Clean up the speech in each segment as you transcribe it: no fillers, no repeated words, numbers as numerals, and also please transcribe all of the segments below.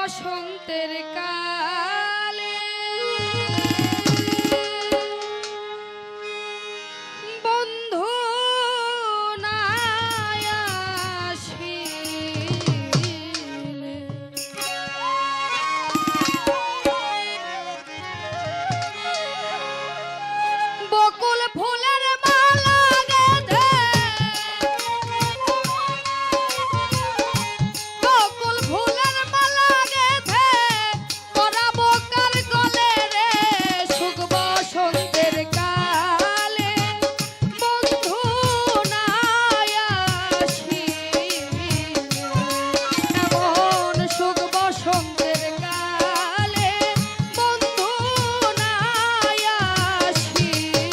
বসন্তের কালে বন্ধু নাই আসিলে বকুল ফুলের মালা গেঁথে বকুল ফুলের মালা গেঁথে পরাবো কার গলে রে সুখ বসন্তের কালে বন্ধু নাই আসিলে এমন সুখ বসন্তের কালে বন্ধু নাই আসিলে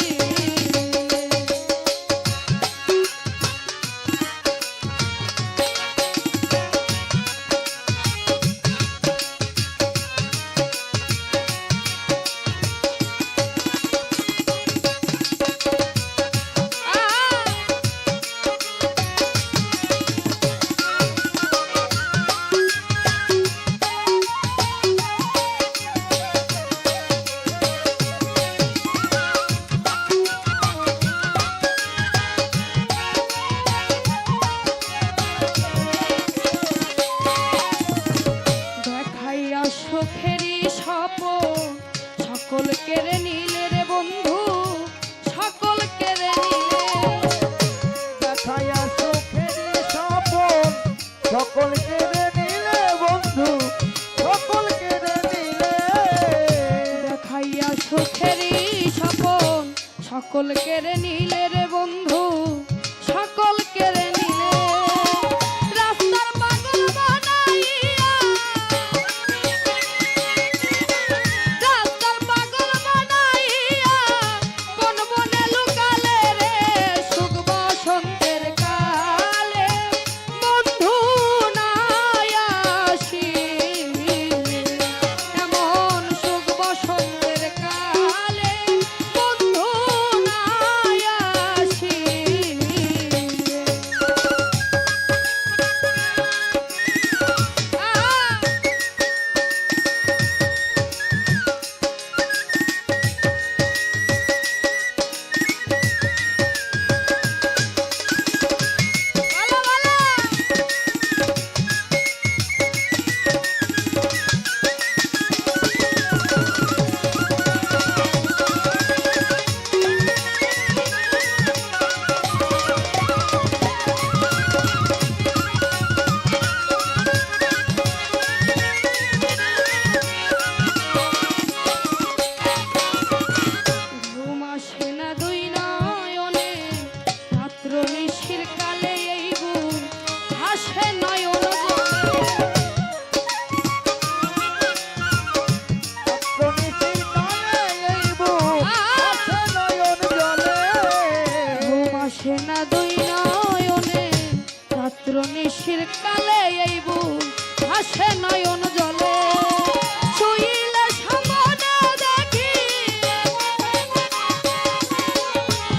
দেখাইয়া সুখেরই স্বপন সকল কেড়ে নিলে রে বন্ধু সকল কেড়ে নিলে দেখাইয়া সুখের স্বপন সকল কেড়ে নিলে বন্ধু সকল কেড়ে নিলে দেখাইয়া সুখেরই স্বপন সকল কেড়ে নিলে রে বন্ধু সকল কেড়ে নিলে রাস্তার পাগল বানাইয়া রাস্তার পাগল বানাইয়া কোন বনে লুকালে রে সুখ বসন্তের কালে বন্ধু নাই আসিলে এমন সুখ বসন্তের কালে বন্ধু নাই আসিলে বলো বলো ঘুম আসে না দুই নয়নে রাত্র নিশির কালে এই বুক হাসে নয়ন জলে প্রণীতির কালে এই বুক আছে নয়ন জলে ঘুম আসে না দুই নয়নে রাত্র নিশির কালে এই বুক হাসে নয়ন জলে শুইলে সামনে দেখি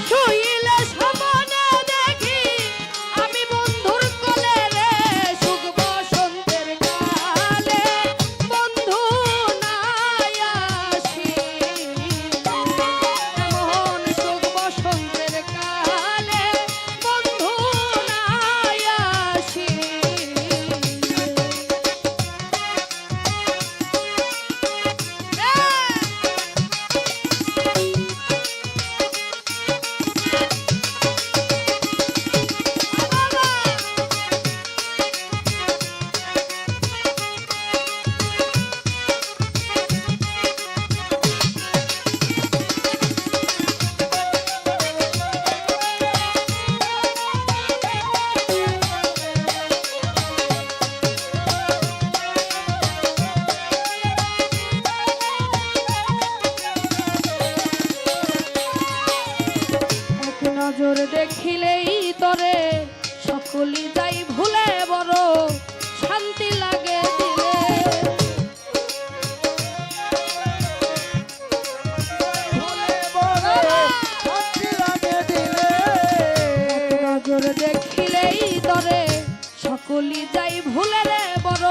শুইলে সামনে দেখি আমি বন্ধুর কোলে রে সুখ বসন্তের কালে বন্ধু নাই আসিলে এমন সুখ বসন্তের কালে বন্ধু নাই আসিলে এক নজর দেখিলেই তরে সকলি যাই ভুলে বড় শান্তি লাগে দিলে ভুলে বড় শান্তি লাগে দিলে এক নজর দেখিলেই তরে সকলি যাই ভুলে রে বড়